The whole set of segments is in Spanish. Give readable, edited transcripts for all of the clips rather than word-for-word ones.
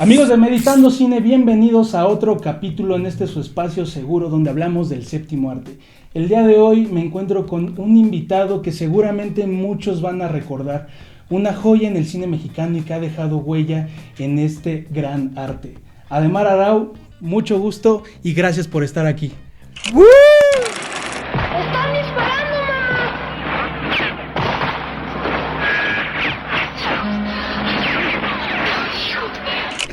Amigos de Meditando Cine, bienvenidos a otro capítulo en este su espacio seguro donde hablamos del séptimo arte. El día de hoy me encuentro con un invitado que seguramente muchos van a recordar, una joya en el cine mexicano y que ha dejado huella en este gran arte. Ademar Arau, mucho gusto y gracias por estar aquí. ¡Woo! ¡Están disparando, mamá!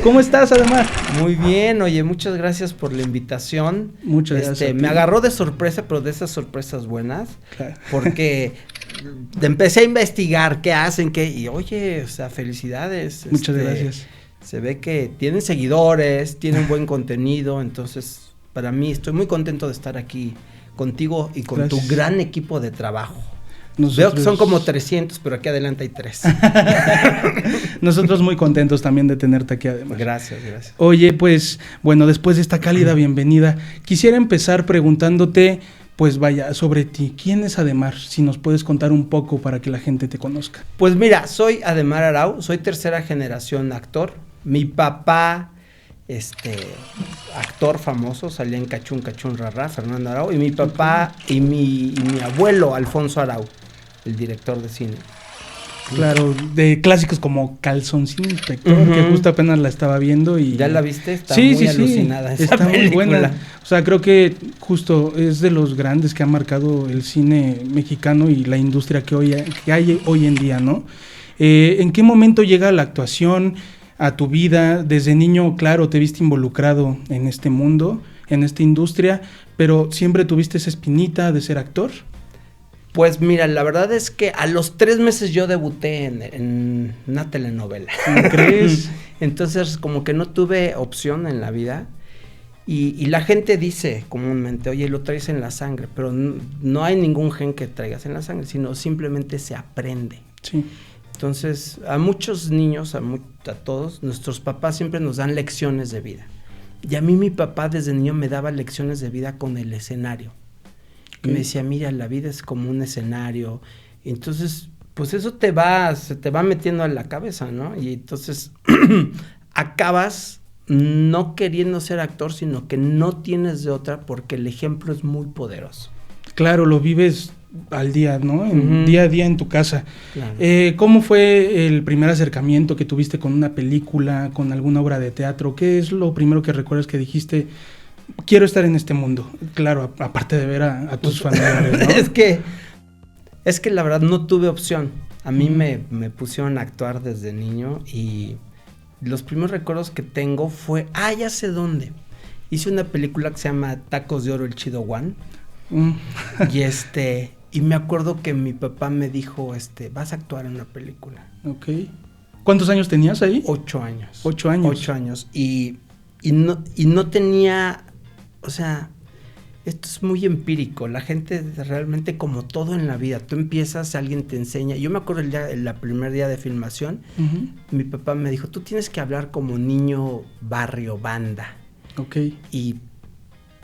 ¿Cómo estás, Ademar? Muy bien, oye, muchas gracias por la invitación. Muchas gracias. Me agarró de sorpresa, pero de esas sorpresas buenas, Claro. Porque empecé a investigar qué hacen, y oye, o sea, felicidades. Muchas gracias. Se ve que tienen seguidores, tienen buen contenido, entonces para mí estoy muy contento de estar aquí contigo y con Gracias. tu gran equipo de trabajo. Nosotros... Veo que son como 300, pero aquí adelante hay 3. Nosotros muy contentos también de tenerte aquí, Ademar. Gracias. Oye, pues, bueno, después de esta cálida bienvenida, quisiera empezar preguntándote, pues vaya, sobre ti. ¿Quién es Ademar? Si nos puedes contar un poco para que la gente te conozca. Pues mira, soy Ademar Arau, soy tercera generación actor. Mi papá, actor famoso, salía en Cachún Rarrá, Fernando Arau, y mi papá y mi abuelo, Alfonso Arau, el director de cine. Claro, de clásicos como Calzoncín Inspector, que justo apenas la estaba viendo y... ¿Ya la viste? Está sí, muy alucinada esa está película. muy buena. O sea, creo que justo es de los grandes que ha marcado el cine mexicano y la industria que hay hoy en día, ¿no? ¿En qué momento llega la actuación a tu vida? Desde niño, claro, te viste involucrado en este mundo, en esta industria, pero ¿siempre tuviste esa espinita de ser actor? Pues mira, la verdad es que a los 3 meses yo debuté en una telenovela. ¿Me crees? Entonces como que no tuve opción en la vida y la gente dice comúnmente, oye, lo traes en la sangre, pero no hay ningún gen que traigas en la sangre, sino simplemente se aprende. Sí. Entonces a muchos niños, a todos, nuestros papás siempre nos dan lecciones de vida. Y a mí mi papá desde niño me daba lecciones de vida con el escenario. Y me decía, mira, la vida es como un escenario. Entonces, pues eso se te va metiendo en la cabeza, ¿no? Y entonces acabas no queriendo ser actor, sino que no tienes de otra porque el ejemplo es muy poderoso. Claro, lo vives al día, ¿no? Día a día en tu casa. Claro. ¿Cómo fue el primer acercamiento que tuviste con una película, con alguna obra de teatro? ¿Qué es lo primero que recuerdas que dijiste, quiero estar en este mundo? Claro, aparte de ver a tus familiares, ¿no? es que la verdad no tuve opción. A mí me pusieron a actuar desde niño y los primeros recuerdos que tengo fue, ya sé dónde. Hice una película que se llama Tacos de Oro, el Chido One. Y me acuerdo que mi papá me dijo, vas a actuar en una película. Ok. ¿Cuántos años tenías ahí? 8 años. 8 años. 8 años. Y no tenía, o sea, esto es muy empírico. La gente realmente, como todo en la vida, tú empiezas, alguien te enseña. Yo me acuerdo el primer día de filmación, mi papá me dijo, tú tienes que hablar como niño barrio, banda. Ok. Y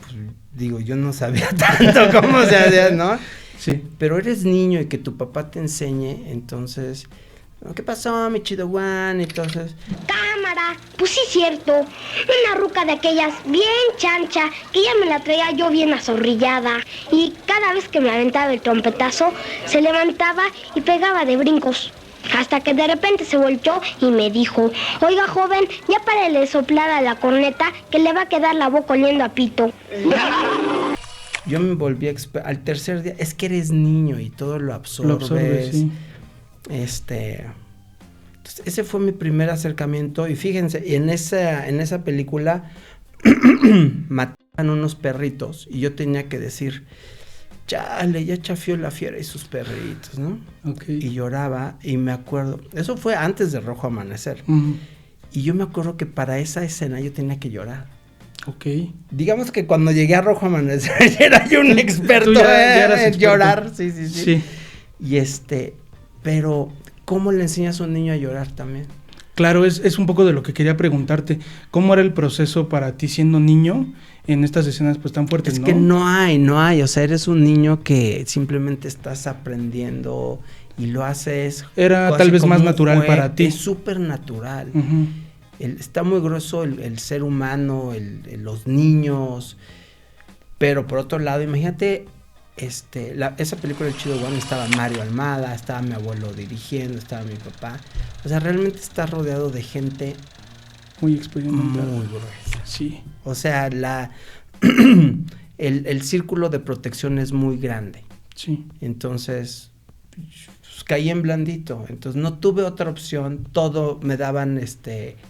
pues, digo, yo no sabía tanto cómo se hacía, ¿no? Sí. Pero eres niño y que tu papá te enseñe, entonces, ¿qué pasó, mi chido Juan? Entonces, Cámara, pues sí es cierto. Una ruca de aquellas bien chancha, que ya me la traía yo bien azorrillada. Y cada vez que me aventaba el trompetazo, se levantaba y pegaba de brincos. Hasta que de repente se volteó y me dijo, oiga joven, ya párele de soplar a la corneta que le va a quedar la boca oliendo a pito. Yo me volví al tercer día, es que eres niño y todo lo absorbes. Sí. Entonces, ese fue mi primer acercamiento y fíjense, en esa película mataban unos perritos y yo tenía que decir, chale, ya chafió la fiera y sus perritos, ¿no? Okay. Y lloraba y me acuerdo, eso fue antes de Rojo Amanecer. Y yo me acuerdo que para esa escena yo tenía que llorar. Ok. Digamos que cuando llegué a Rojo Amanecer era yo un experto en llorar. Sí. Y pero ¿cómo le enseñas a un niño a llorar también? Claro, es un poco de lo que quería preguntarte. ¿Cómo era el proceso para ti siendo niño en estas escenas pues tan fuertes, es no? Que no hay, o sea, eres un niño que simplemente estás aprendiendo y lo haces. Era tal vez más natural para ti. Es súper natural. está muy grueso el ser humano, los niños, pero por otro lado, imagínate, esa película de Chido One estaba Mario Almada, estaba mi abuelo dirigiendo, estaba mi papá, o sea, realmente está rodeado de gente muy experimentada. Muy gruesa. Sí. O sea, el círculo de protección es muy grande. Sí. Entonces, pues, caí en blandito. Entonces, no tuve otra opción. Todo me daban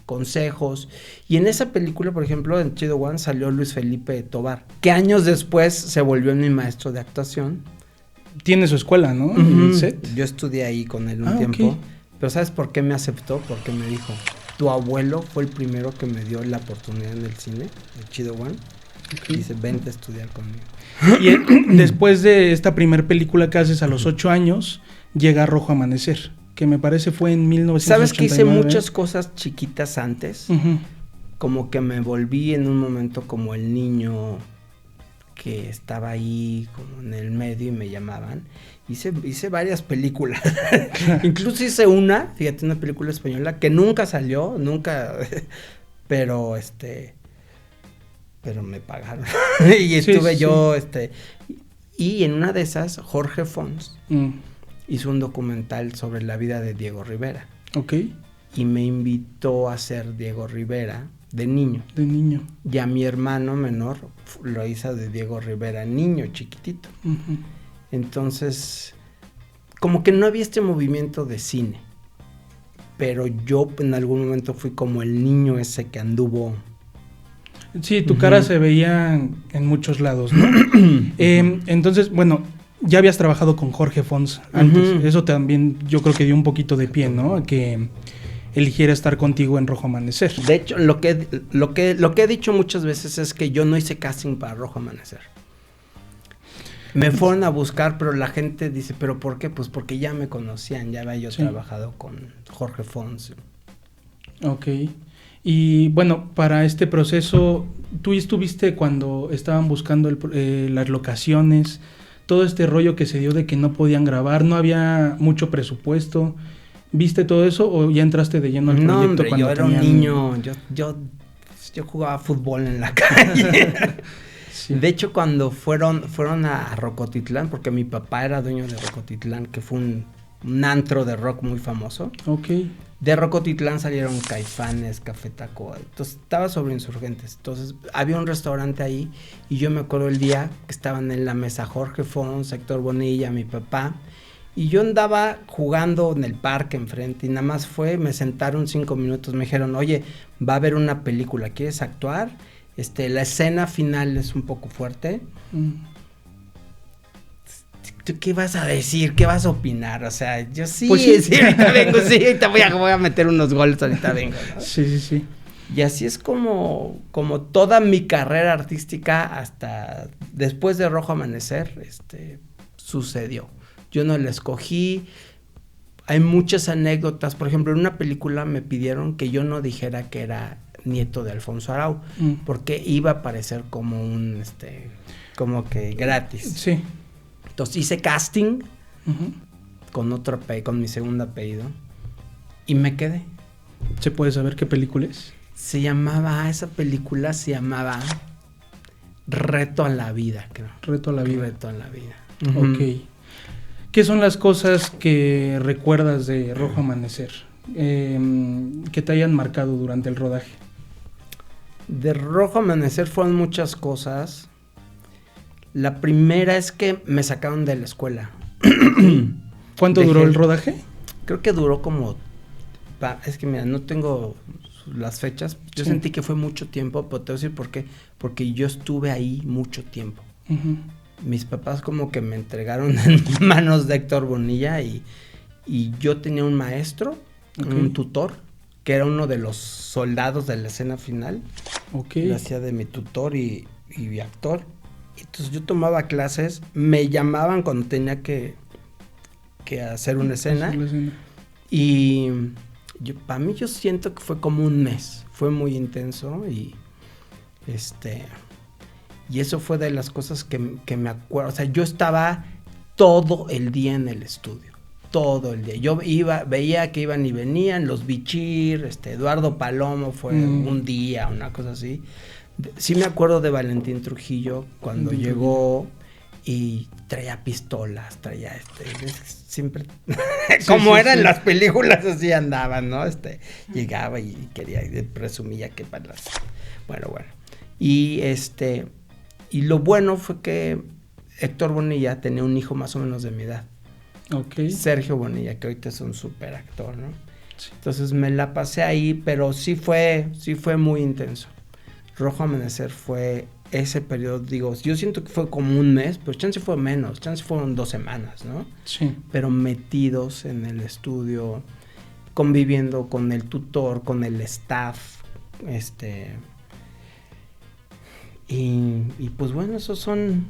consejos. Y en esa película, por ejemplo, en Chido One salió Luis Felipe Tovar, que años después se volvió mi maestro de actuación. Tiene su escuela, ¿no? Uh-huh. El set. Yo estudié ahí con él un tiempo. Okay. Pero ¿sabes por qué me aceptó? Porque me dijo, tu abuelo fue el primero que me dio la oportunidad en el cine, el Chido One. Okay. Dice, vente a estudiar conmigo. Y después de esta primer película que haces a los 8 años, llega Rojo Amanecer, que me parece fue en 1989. ¿Sabes que hice muchas cosas chiquitas antes? Uh-huh. Como que me volví en un momento como el niño que estaba ahí como en el medio y me llamaban. Hice varias películas. Incluso hice una película española que nunca salió, pero pero me pagaron. Y estuve yo, y en una de esas, Jorge Fons hizo un documental sobre la vida de Diego Rivera. Ok. Y me invitó a ser Diego Rivera de niño. De niño. Y a mi hermano menor lo hizo de Diego Rivera, niño, chiquitito. Uh-huh. Entonces, como que no había este movimiento de cine. Pero yo en algún momento fui como el niño ese que anduvo. Sí, tu cara se veía en muchos lados, ¿no? Entonces, bueno, ya habías trabajado con Jorge Fons antes. Eso también yo creo que dio un poquito de pie, ¿no? A que eligiera estar contigo en Rojo Amanecer. De hecho, lo que he dicho muchas veces es que yo no hice casting para Rojo Amanecer. Me fueron a buscar, pero la gente dice, ¿pero por qué? Pues porque ya me conocían, ya había yo trabajado con Jorge Fons. Ok. Y bueno, para este proceso, tú estuviste cuando estaban buscando las locaciones, todo este rollo que se dio de que no podían grabar, no había mucho presupuesto. ¿Viste todo eso o ya entraste de lleno al proyecto? No, hombre, cuando yo era un niño, yo jugaba fútbol en la calle. Sí. De hecho, cuando fueron a Rocotitlán, porque mi papá era dueño de Rocotitlán, que fue un antro de rock muy famoso. Ok. De Rocotitlán salieron Caifanes, Café Tacuba, entonces estaba sobre Insurgentes. Entonces había un restaurante ahí y yo me acuerdo el día que estaban en la mesa Jorge Fons, Héctor Bonilla, mi papá. Y yo andaba jugando en el parque enfrente y nada más me sentaron 5 minutos, me dijeron, oye, va a haber una película, ¿quieres actuar? La escena final es un poco fuerte. ¿Tú qué vas a decir? ¿Qué vas a opinar? O sea, yo sí, pues sí, ahorita vengo, sí, ahorita voy a meter unos goles, ahorita vengo, ¿no? Sí. Y así es como toda mi carrera artística hasta después de Rojo Amanecer, sucedió. Yo no la escogí. Hay muchas anécdotas. Por ejemplo, en una película me pidieron que yo no dijera que era nieto de Alfonso Arau, porque iba a aparecer como como que gratis. Sí. Entonces hice casting con mi segundo apellido y me quedé. ¿Se puede saber qué película es? Esa película se llamaba Reto a la Vida, creo. Reto a la Vida. Reto a la Vida. Ok. ¿Qué son las cosas que recuerdas de Rojo Amanecer? Que te hayan marcado durante el rodaje. De Rojo Amanecer fueron muchas cosas. La primera es que me sacaron de la escuela. ¿Cuánto duró el rodaje? Creo que duró como... Es que mira, no tengo las fechas. Yo sentí que fue mucho tiempo, pero te voy a decir por qué. Porque yo estuve ahí mucho tiempo. Mis papás como que me entregaron en manos de Héctor Bonilla y yo tenía un maestro, un tutor, que era uno de los soldados de la escena final. Yo hacía de mi tutor y actor. Entonces yo tomaba clases, me llamaban cuando tenía que hacer una escena. Y para mí yo siento que fue como un mes, fue muy intenso y eso fue de las cosas que me acuerdo. O sea, yo estaba todo el día en el estudio. todo el día. Yo veía que iban y venían los Bichir, Eduardo Palomo fue un día, una cosa así. Sí me acuerdo de Valentín Trujillo cuando llegó y traía pistolas, siempre como eran las películas así andaban, ¿no? Llegaba y quería y presumía que para las... Bueno. Y y lo bueno fue que Héctor Bonilla tenía un hijo más o menos de mi edad. Okay. Sergio Bonilla, que ahorita es un súper actor, ¿no? Sí. Entonces me la pasé ahí, pero sí fue muy intenso. Rojo Amanecer fue ese periodo, digo, yo siento que fue como un mes, pero chance fue menos, chance fueron 2 semanas, ¿no? Sí. Pero metidos en el estudio, conviviendo con el tutor, con el staff, y pues bueno, esos son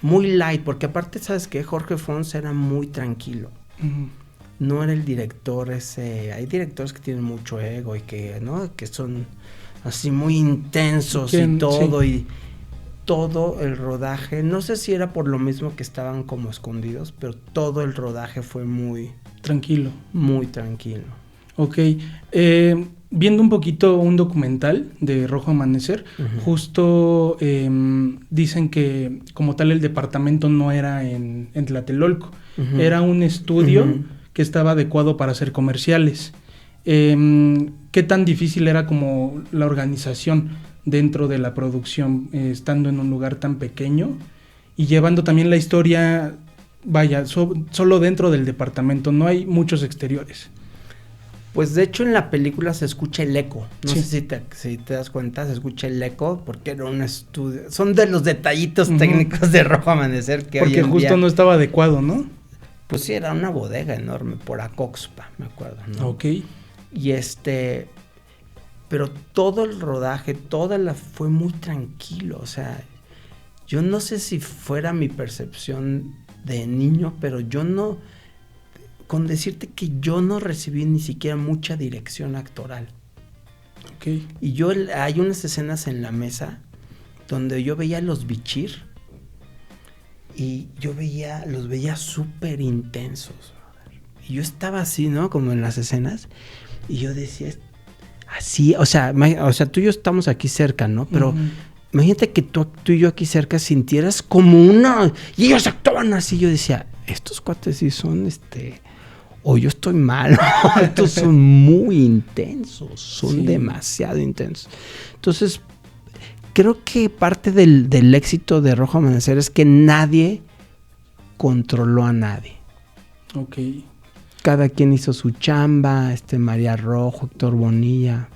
muy light, porque aparte, ¿sabes qué? Jorge Fons era muy tranquilo. Uh-huh. No era el director hay directores que tienen mucho ego y que, ¿no? Que son así muy intensos y todo, sí. Y todo el rodaje, no sé si era por lo mismo que estaban como escondidos, pero todo el rodaje fue muy... Tranquilo. Muy tranquilo. Ok, viendo un poquito un documental de Rojo Amanecer, uh-huh. Justo dicen que como tal el departamento no era en Tlatelolco, uh-huh. Era un estudio uh-huh. que estaba adecuado para hacer comerciales. ¿Qué tan difícil era como la organización dentro de la producción, estando en un lugar tan pequeño y llevando también la historia, solo dentro del departamento, no hay muchos exteriores? Pues de hecho en la película se escucha el eco, no sé si te das cuenta, se escucha el eco porque era un estudio, son de los detallitos uh-huh. técnicos de Rojo Amanecer que porque hoy en justo día, no estaba adecuado, ¿no? Pues sí, era una bodega enorme por Acoxpa, me acuerdo, ¿no? Ok. Y pero todo el rodaje, fue muy tranquilo, o sea, yo no sé si fuera mi percepción de niño, pero con decirte que yo no recibí ni siquiera mucha dirección actoral. Okay. Y hay unas escenas en la mesa donde yo veía a los Bichir y los veía súper intensos. Y yo estaba así, ¿no? Como en las escenas, y yo decía, así, o sea, tú y yo estamos aquí cerca, ¿no? Pero uh-huh. Imagínate que tú y yo aquí cerca sintieras como y ellos actuaban así. Yo decía, estos cuates sí son, o yo estoy mal, estos son muy intensos, son demasiado intensos. Entonces, creo que parte del éxito de Rojo Amanecer es que nadie controló a nadie. Ok. Cada quien hizo su chamba, María Rojo, Héctor Bonilla.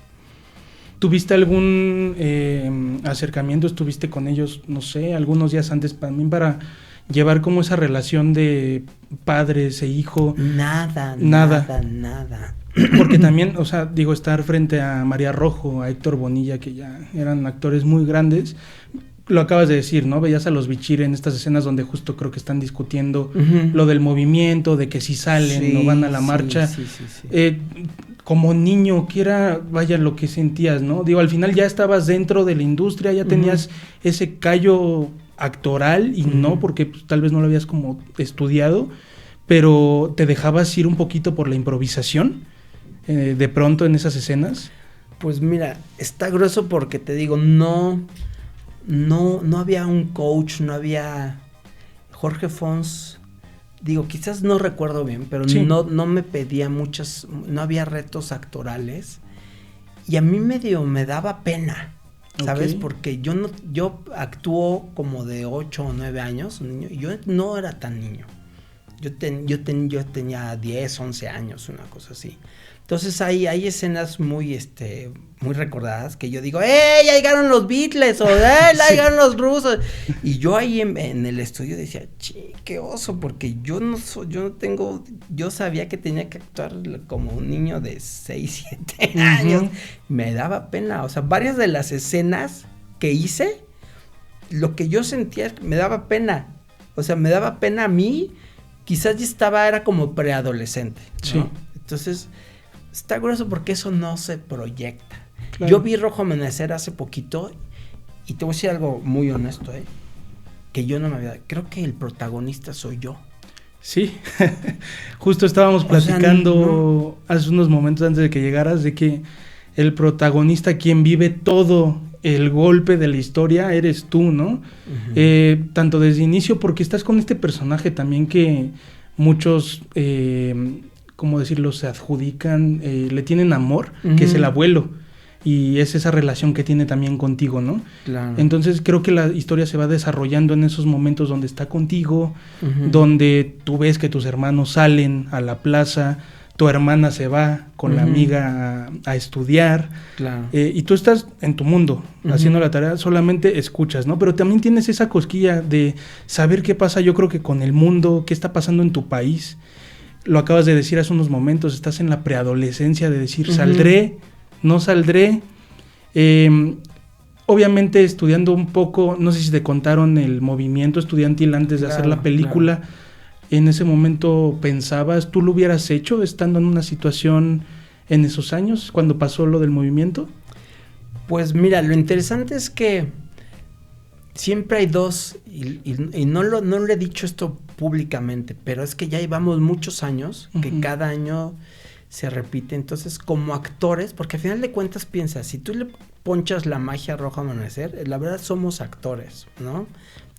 ¿Tuviste algún acercamiento? ¿Estuviste con ellos, no sé, algunos días antes también para llevar como esa relación de padres e hijo? Nada. Porque también, o sea, digo, estar frente a María Rojo, a Héctor Bonilla, que ya eran actores muy grandes, lo acabas de decir, ¿no? Veías a los Bichir en estas escenas donde justo creo que están discutiendo uh-huh. lo del movimiento, de que si salen o van a la marcha. Sí. Como niño, que era, lo que sentías, ¿no? Digo, al final ya estabas dentro de la industria, ya tenías uh-huh. ese callo actoral y uh-huh. no, porque pues, tal vez no lo habías como estudiado, pero te dejabas ir un poquito por la improvisación, de pronto en esas escenas. Pues mira, está grueso porque te digo, no había un coach, no había... Jorge Fons, digo, quizás no recuerdo bien, pero no me pedía no había retos actorales, y a mí medio me daba pena, ¿sabes? Okay. Porque yo actúo como de 8 o 9 años, un niño, y yo no era tan niño. Yo tenía 10, 11 años, una cosa así. Entonces hay escenas muy recordadas que yo digo, ya llegaron los Beatles, o ya llegaron los rusos. Y yo ahí en el estudio decía, qué oso, porque yo sabía que tenía que actuar como un niño de 6, 7 uh-huh. años. Me daba pena, o sea, varias de las escenas que hice, lo que yo sentía me daba pena. O sea, me daba pena a mí, quizás era como preadolescente, ¿no? Sí. Entonces... está grueso porque eso no se proyecta. Claro. Yo vi Rojo Amanecer hace poquito y te voy a decir algo muy honesto, que yo no me había... Creo que el protagonista soy yo. Sí, justo estábamos platicando hace unos momentos antes de que llegaras de que el protagonista, quien vive todo el golpe de la historia, eres tú, ¿no? Tanto desde inicio, porque estás con este personaje también que muchos, ¿cómo decirlo?, se adjudican, le tienen amor, que es el abuelo. Y es esa relación que tiene también contigo, ¿no? Claro. Entonces creo que la historia se va desarrollando en esos momentos donde está contigo, donde tú ves que tus hermanos salen a la plaza, tu hermana se va con la amiga a estudiar, Claro. Y tú estás en tu mundo haciendo la tarea, solamente escuchas, ¿no? Pero también tienes esa cosquilla de saber qué pasa, yo creo que con el mundo, qué está pasando en tu país. Lo acabas de decir hace unos momentos, estás en la preadolescencia de decir, ¿saldré? No saldré. Obviamente estudiando un poco, no sé si te contaron el movimiento estudiantil antes de hacer la película. Claro. En ese momento pensabas, ¿tú lo hubieras hecho estando en una situación en esos años, cuando pasó lo del movimiento? Pues mira, lo interesante es que siempre hay dos, y no le he dicho esto públicamente, pero es que ya llevamos muchos años, que cada año se repite. Entonces, como actores, porque al final de cuentas piensas, si tú le ponchas la magia roja amanecer, la verdad somos actores, ¿no?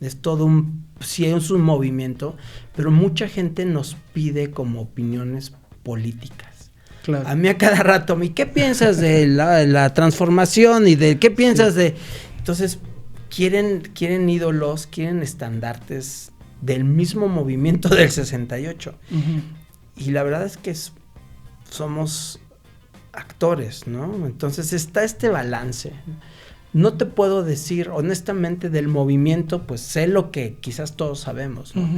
Es todo sí es un movimiento, pero mucha gente nos pide como opiniones políticas. Claro. A mí a cada rato, ¿qué piensas de la transformación y de qué piensas de...? Entonces, quieren ídolos, quieren estandartes del mismo movimiento del 68. Y la verdad es que somos actores, ¿no? Entonces está este balance. No te puedo decir, honestamente, del movimiento, pues sé lo que quizás todos sabemos, ¿no?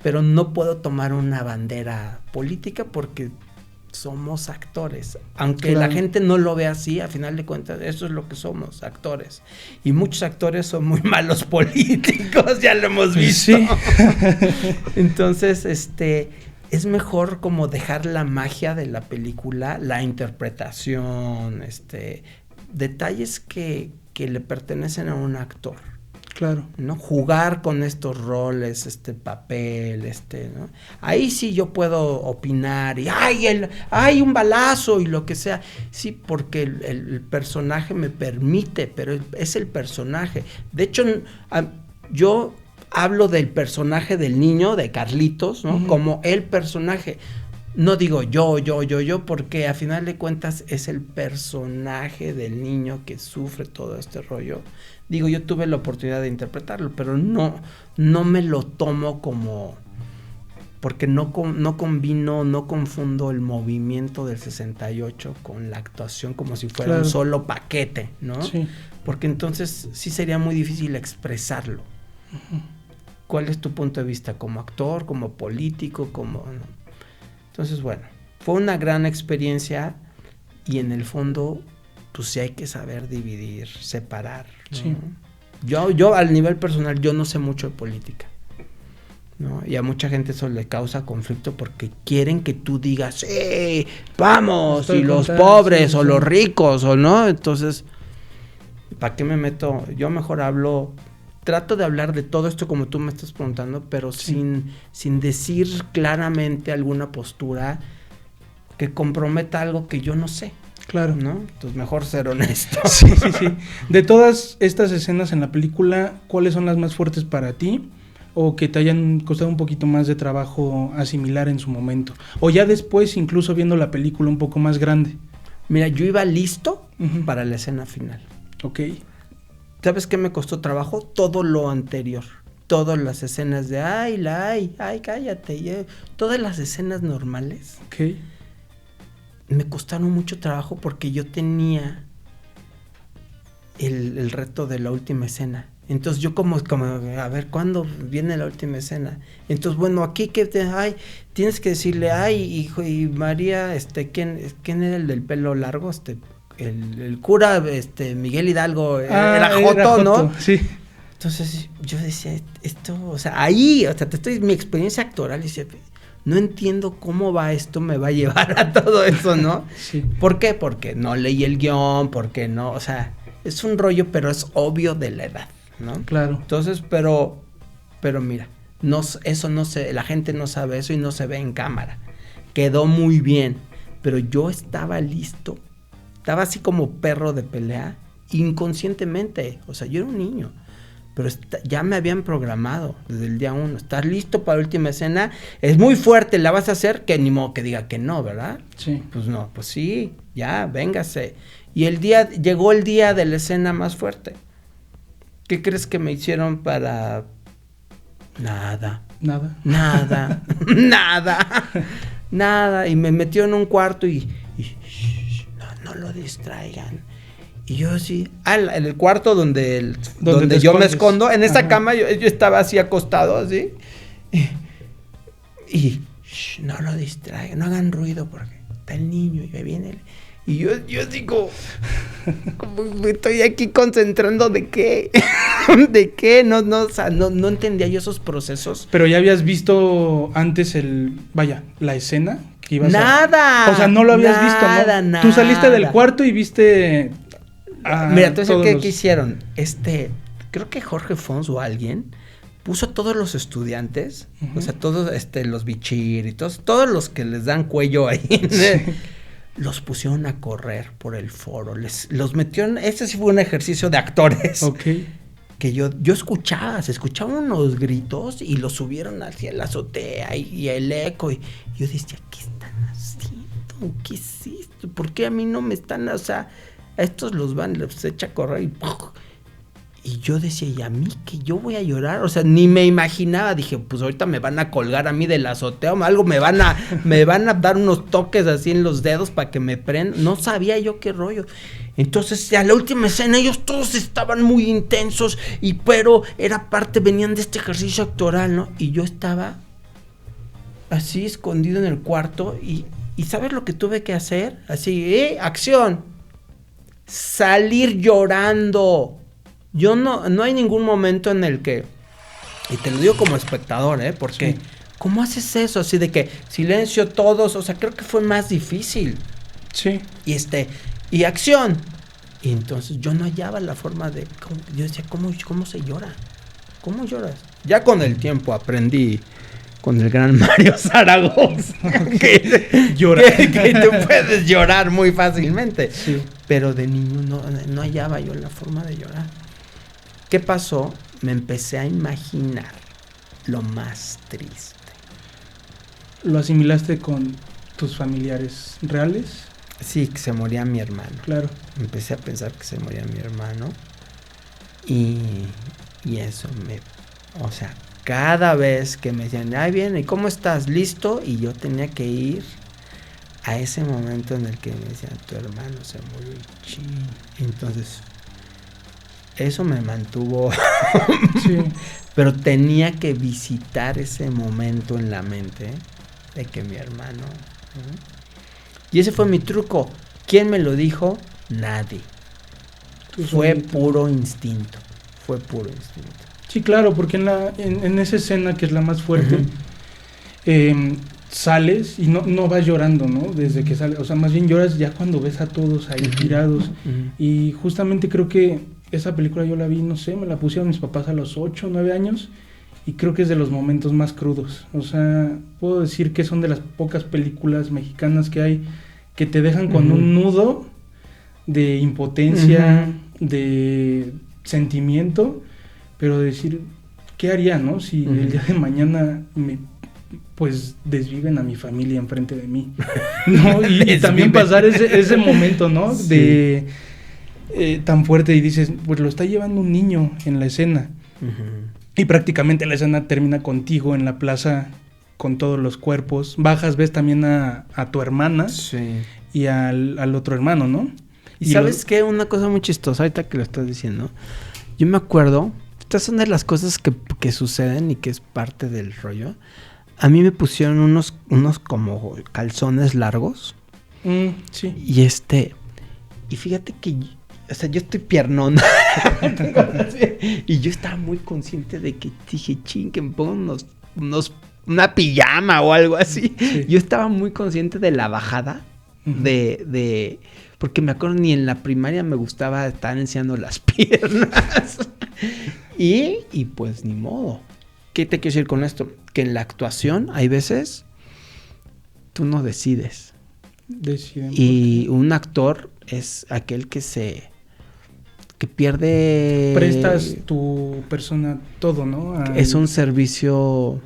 Pero no puedo tomar una bandera política porque somos actores. Aunque la gente no lo vea así, a final de cuentas, eso es lo que somos, actores. Y muchos actores son muy malos políticos, ya lo hemos visto. Sí. Entonces, es mejor como dejar la magia de la película, la interpretación, detalles que le pertenecen a un actor. Claro. ¿No? Jugar con estos roles, papel, ¿no? Ahí sí yo puedo opinar y hay un balazo y lo que sea. Sí, porque el personaje me permite, pero es el personaje. De hecho, yo hablo del personaje del niño, de Carlitos, ¿no? Como el personaje. No digo yo, porque a final de cuentas es el personaje del niño que sufre todo este rollo. Digo, yo tuve la oportunidad de interpretarlo, pero no me lo tomo como... Porque no confundo el movimiento del 68 con la actuación como si fuera un solo paquete, ¿no? Sí. Porque entonces sí sería muy difícil expresarlo. ¿Cuál es tu punto de vista como actor, como político, como...? ¿no? Entonces, bueno, fue una gran experiencia y en el fondo, pues sí hay que saber dividir, separar, ¿no? Sí. Yo al nivel personal, yo no sé mucho de política, ¿no? Y a mucha gente eso le causa conflicto porque quieren que tú digas, vamos, y los pobres o los ricos, o no. Entonces, ¿para qué me meto? Yo mejor trato de hablar de todo esto como tú me estás preguntando, pero sin decir claramente alguna postura que comprometa algo que yo no sé. Claro. ¿No? Entonces mejor ser honesto. Sí. De todas estas escenas en la película, ¿cuáles son las más fuertes para ti? O que te hayan costado un poquito más de trabajo asimilar en su momento. O ya después, incluso viendo la película un poco más grande. Mira, yo iba listo para la escena final. Ok. ¿Sabes qué me costó trabajo? Todo lo anterior. Todas las escenas de ay, cállate. Todas las escenas normales. Ok. Me costaron mucho trabajo porque yo tenía el reto de la última escena. Entonces yo como a ver, ¿cuándo viene la última escena? Entonces, bueno, aquí tienes que decirle, hijo, y María, ¿quién era el del pelo largo? El cura, Miguel Hidalgo, era Joto, ¿no? Sí. Entonces yo decía, esto, o sea, ahí, o sea, mi experiencia actoral, decía, no entiendo cómo esto me va a llevar a todo eso, ¿no? Sí. ¿Por qué? Porque no leí el guión, porque no, o sea, es un rollo, pero es obvio de la edad, ¿no? Claro. Entonces, pero mira, No, eso no se, la gente no sabe eso y no se ve en cámara. Quedó muy bien, pero yo estaba listo. Estaba así como perro de pelea, inconscientemente. O sea, yo era un niño, pero ya me habían programado desde el día 1. ¿Estás listo para la última escena? Es muy fuerte, ¿la vas a hacer? Que ni modo que diga que no, ¿verdad? Sí. Pues no, pues sí, ya, véngase. Y llegó el día de la escena más fuerte. ¿Qué crees que me hicieron para...? Nada. Nada. Y me metió en un cuarto y no lo distraigan. Y yo así, en el cuarto donde yo me escondo, en esa cama yo estaba así acostado, así. Y no lo distraigan, no hagan ruido porque está el niño y viene y yo digo, estoy aquí concentrando ¿de qué? ¿De qué? No, o sea, no entendía yo esos procesos. Pero ya habías visto antes la escena que ibas Nada. O sea, no lo habías visto, ¿no? Nada. Tú saliste del cuarto y viste mira, entonces, ¿qué hicieron? Creo que Jorge Fons o alguien puso a todos los estudiantes, o sea, todos los bichir y todos los que les dan cuello ahí, sí. Los pusieron a correr por el foro, los metieron, ese sí fue un ejercicio de actores. Okay. Que yo se escuchaban unos gritos y los subieron hacia la azotea y el eco y yo decía, ¿qué están haciendo? ¿Qué es esto? ¿Por qué a mí no me están, o sea, a estos los echa a correr y ¡pum! Y yo decía, ¿y a mí que yo voy a llorar? O sea, ni me imaginaba. Dije, pues ahorita me van a colgar a mí de la azotea o algo, me van a dar unos toques así en los dedos para que me prendan. No sabía yo qué rollo. Entonces, a la última escena, ellos todos estaban muy intensos, pero venían de este ejercicio actoral, ¿no? Y yo estaba así escondido en el cuarto y ¿sabes lo que tuve que hacer? Así, acción. Salir llorando. Yo no hay ningún momento en el que, y te lo digo como espectador, porque sí. ¿Cómo haces eso? Así de que silencio todos, o sea, creo que fue más difícil. Sí. Y acción. Y entonces yo no hallaba la forma de, yo decía, ¿cómo se llora? ¿Cómo lloras? Ya con el tiempo aprendí con el gran Mario Zaragoza que tú puedes llorar muy fácilmente. Sí. Pero de niño no hallaba yo la forma de llorar. ¿Qué pasó? Me empecé a imaginar lo más triste. ¿Lo asimilaste con tus familiares reales? Sí, que se moría mi hermano. Claro. Empecé a pensar que se moría mi hermano. Y eso o sea, cada vez que me decían, ay, bien, ¿y cómo estás? ¿Listo? Y yo tenía que ir a ese momento en el que me decían, tu hermano se murió. Entonces, eso me mantuvo. Sí. Pero tenía que visitar ese momento en la mente de que mi hermano. Y ese fue mi truco. ¿Quién me lo dijo? Nadie. Fue puro instinto. Sí, claro, porque en esa escena que es la más fuerte, sales y no vas llorando, ¿no? Desde que sales, o sea, más bien lloras ya cuando ves a todos ahí tirados. Y justamente creo que esa película yo la vi, no sé, me la pusieron mis papás a los 8 o 9 años y creo que es de los momentos más crudos. O sea, puedo decir que son de las pocas películas mexicanas que hay que te dejan con un nudo de impotencia, de sentimiento, pero decir, ¿qué haría, no? Si el día de mañana pues desviven a mi familia enfrente de mí, ¿no? Y también pasar ese momento, ¿no? Sí. De tan fuerte y dices, pues lo está llevando un niño en la escena. Y prácticamente la escena termina contigo en la plaza con todos los cuerpos. Bajas, ves también a tu hermana y al otro hermano, ¿no? Y ¿sabes qué? Una cosa muy chistosa ahorita que lo estás diciendo. Yo me acuerdo, estas son de las cosas que suceden y que es parte del rollo. A mí me pusieron unos como calzones largos. Sí. Y fíjate que, o sea, yo estoy piernón. Y yo estaba muy consciente de que dije, que me pongo una pijama o algo así. Sí. Yo estaba muy consciente de la bajada porque me acuerdo ni en la primaria me gustaba estar enseñando las piernas. Y pues ni modo. ¿Qué te quiero decir con esto? Que en la actuación hay veces tú no decides. Deciden. Y un actor es aquel que pierde... Prestas tu persona todo, ¿no? Es un servicio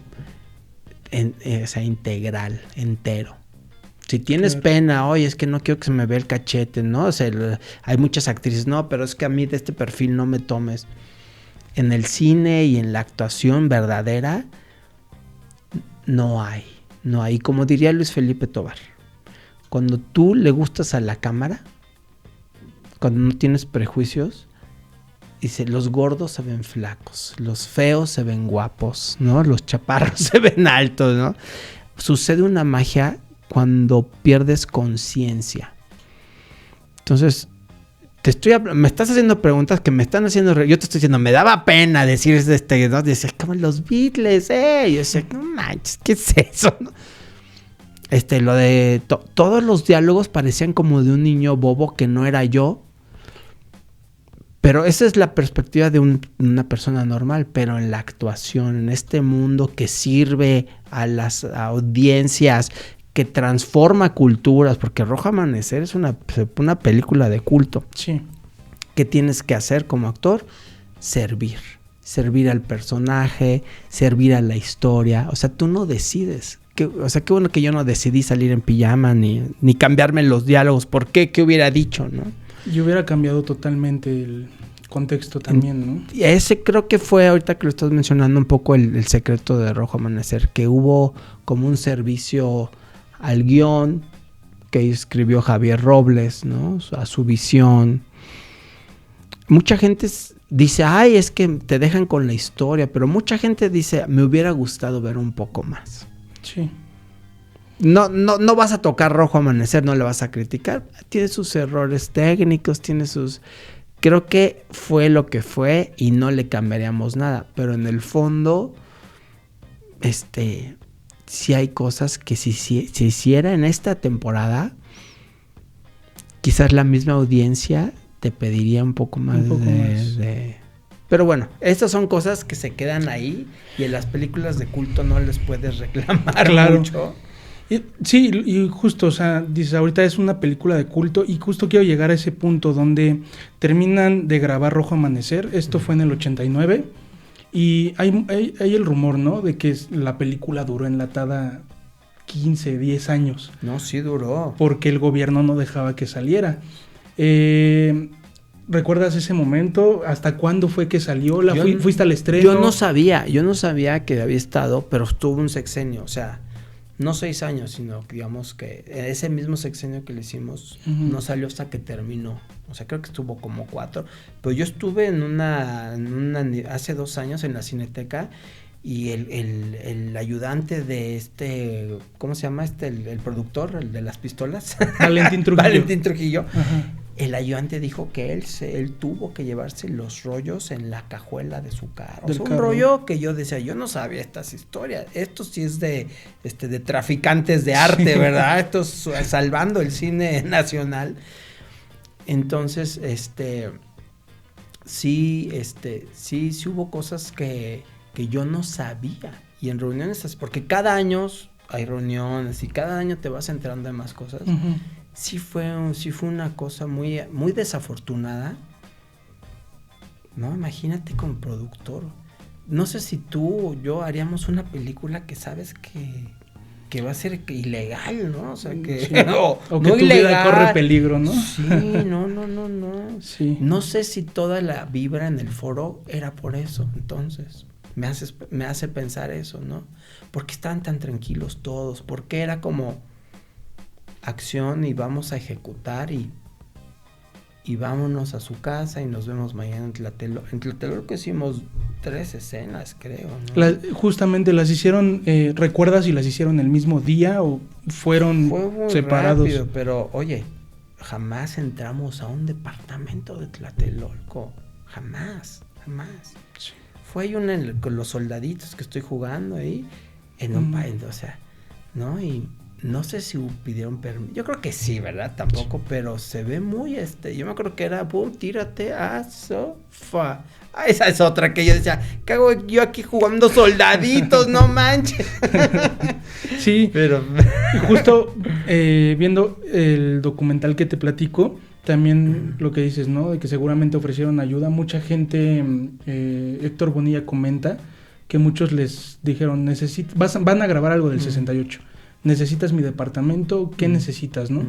integral, entero. Si tienes pena, oye, es que no quiero que se me vea el cachete, ¿no? O sea, hay muchas actrices, no, pero es que a mí de este perfil no me tomes. En el cine y en la actuación verdadera, no hay. Como diría Luis Felipe Tovar, cuando tú le gustas a la cámara, cuando no tienes prejuicios, dice, los gordos se ven flacos, los feos se ven guapos, ¿no? Los chaparros se ven altos, ¿no? Sucede una magia cuando pierdes conciencia. Entonces, me estás haciendo preguntas que me están haciendo... Yo te estoy diciendo, me daba pena decir ¿no? Decía, como los Beatles, Y yo decía, no manches, ¿qué es eso? ¿No? Lo de... todos los diálogos parecían como de un niño bobo que no era yo. Pero esa es la perspectiva de una persona normal. Pero en la actuación, en este mundo que sirve a las audiencias, que transforma culturas, porque Rojo Amanecer es una película de culto. Sí. ¿Qué tienes que hacer como actor? Servir al personaje, servir a la historia. O sea, tú no decides. Qué bueno que yo no decidí salir en pijama ni cambiarme los diálogos. ¿Por qué? ¿Qué hubiera dicho, no? Yo hubiera cambiado totalmente el contexto también, ¿no? Y ese creo que fue, ahorita que lo estás mencionando, un poco el secreto de Rojo Amanecer, que hubo como un servicio al guión que escribió Javier Robles, ¿no? A su visión. Mucha gente dice, ay, es que te dejan con la historia, pero mucha gente dice, me hubiera gustado ver un poco más. Sí. No vas a tocar Rojo Amanecer, no le vas a criticar. Tiene sus errores técnicos, tiene sus... Creo que fue lo que fue y no le cambiaríamos nada. Pero en el fondo, sí hay cosas que si se hiciera en esta temporada, quizás la misma audiencia te pediría un poco más. Pero bueno, estas son cosas que se quedan ahí y en las películas de culto no les puedes reclamar mucho. Sí, y justo, o sea, dices, ahorita es una película de culto y justo quiero llegar a ese punto donde terminan de grabar Rojo Amanecer. Esto fue en el 89 y hay el rumor, ¿no? De que la película duró enlatada 15, 10 años. No, sí duró. Porque el gobierno no dejaba que saliera. ¿Recuerdas ese momento? ¿Hasta cuándo fue que salió? ¿Fuiste al estreno? Yo no sabía que había estado, pero estuvo un sexenio, o sea, no 6 años, sino digamos que ese mismo sexenio que le hicimos no salió hasta que terminó. O sea, creo que estuvo como 4. Pero yo estuve hace 2 años en la Cineteca y el ayudante de ¿cómo se llama el productor, el de las pistolas? Valentín Trujillo. Valentín Trujillo. Ajá. El ayudante dijo que él tuvo que llevarse los rollos en la cajuela de su carro. O sea, un rollo que yo decía, yo no sabía estas historias. Esto sí es de traficantes de arte, sí. ¿Verdad? Esto es salvando el cine nacional. Entonces, sí hubo cosas que yo no sabía. Y en reuniones, porque cada año hay reuniones y cada año te vas enterando de más cosas. Uh-huh. Sí fue una cosa muy, muy desafortunada, ¿no? Imagínate como productor. No sé si tú o yo haríamos una película que sabes que va a ser ilegal, ¿no? O sea, que... Sí. o que no tu vida corre peligro, ¿no? Sí, no. Sí. No sé si toda la vibra en el foro era por eso, entonces. Me hace pensar eso, ¿no? ¿Por qué estaban tan tranquilos todos? ¿Por qué era como... acción y vamos a ejecutar y vámonos a su casa y nos vemos mañana en Tlatelolco? En Tlatelolco hicimos 3 escenas, creo, ¿no? Justamente las hicieron, ¿recuerdas si las hicieron el mismo día o fueron separados? Rápido, pero oye, jamás entramos a un departamento de Tlatelolco, jamás. Sí. Fue ahí con los soldaditos que estoy jugando ahí en un país, o sea, ¿no? Y no sé si pidieron permiso. Yo creo que sí, ¿verdad? Tampoco, pero se ve muy yo me acuerdo que era, boom, tírate a sofá. Ah, esa es otra que yo decía, ¿qué hago yo aquí jugando soldaditos? No manches. Sí, Pero justo viendo el documental que te platico, también lo que dices, ¿no? De que seguramente ofrecieron ayuda. Mucha gente, Héctor Bonilla comenta que muchos les dijeron, van a grabar algo del 68. Necesitas mi departamento, ¿qué necesitas, no?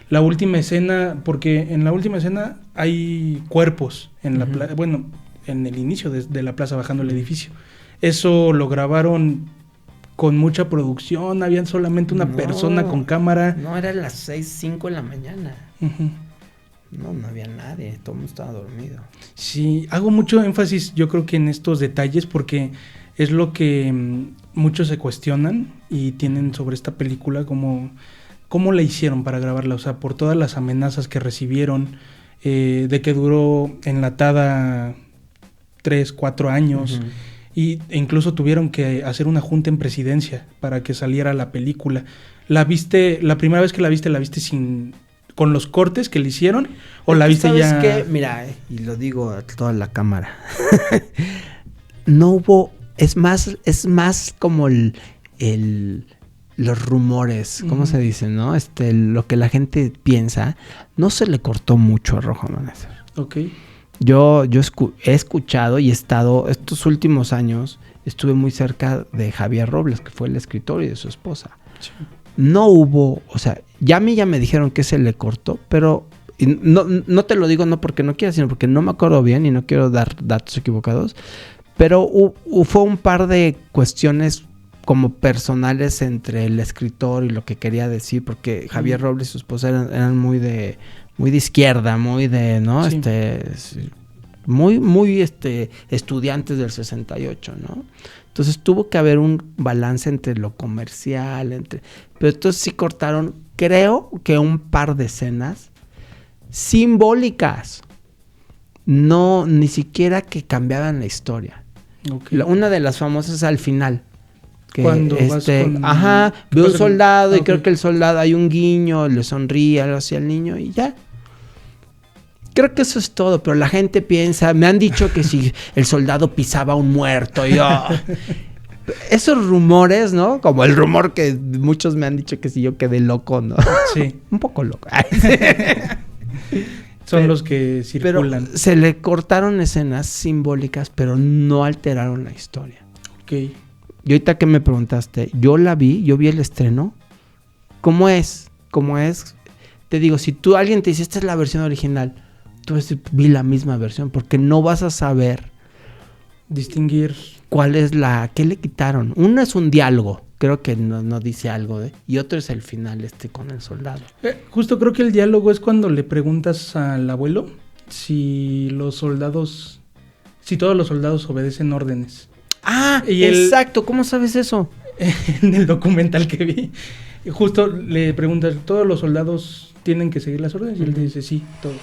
La última escena, porque en la última escena hay cuerpos en la plaza, bueno, en el inicio de la plaza bajando el edificio. Eso lo grabaron con mucha producción, había solamente una persona con cámara. No, eran las 5 de la mañana. Uh-huh. No había nadie, todo el mundo estaba dormido. Sí, hago mucho énfasis, yo creo que en estos detalles, porque es lo que muchos se cuestionan y tienen sobre esta película, cómo la hicieron para grabarla, o sea, por todas las amenazas que recibieron, de que duró enlatada 3-4 años, e incluso tuvieron que hacer una junta en presidencia para que saliera la película. La primera vez que la viste con los cortes que le hicieron, o la viste ¿sabes ya? Qué? Mira, y lo digo a toda la cámara, no hubo, es más como los rumores, ¿cómo se dice, no? Lo que la gente piensa, no se le cortó mucho a Rojo Amanecer. Ok. Yo he escuchado y he estado, estos últimos años, estuve muy cerca de Javier Robles, que fue el escritor, y de su esposa. Sí. No hubo, o sea, ya a mí ya me dijeron que se le cortó, pero no te lo digo no porque no quiera, sino porque no me acuerdo bien y no quiero dar datos equivocados, pero fue un par de cuestiones como personales entre el escritor y lo que quería decir, porque Javier Robles y su esposa eran muy de izquierda, muy de, ¿no? Sí. Muy estudiantes del 68, ¿no? Entonces tuvo que haber un balance entre lo comercial, pero entonces sí cortaron, creo que un par de escenas simbólicas, no, ni siquiera que cambiaban la historia. Okay. Una de las famosas al final, que cuando vas con... ve un soldado y creo que el soldado, hay un guiño, le sonríe algo hacia el niño y ya. Creo que eso es todo, pero la gente piensa, me han dicho que si el soldado pisaba a un muerto, esos rumores, ¿no? Como el rumor que muchos me han dicho que si yo quedé loco, ¿no? Sí. Un poco loco. Son los que circulan. Pero se le cortaron escenas simbólicas, pero no alteraron la historia. Ok. Y ahorita que me preguntaste, yo vi el estreno. ¿Cómo es? Te digo, si alguien te dice, esta es la versión original, tú vas a decir, vi la misma versión, porque no vas a saber distinguir cuál es qué le quitaron. Uno es un diálogo, creo que no dice algo, y otro es el final con el soldado. Justo creo que el diálogo es cuando le preguntas al abuelo si todos los soldados obedecen órdenes. Ah, exacto, ¿cómo sabes eso? En el documental que vi, justo le preguntas, ¿todos los soldados tienen que seguir las órdenes? Y él te dice, sí, todos.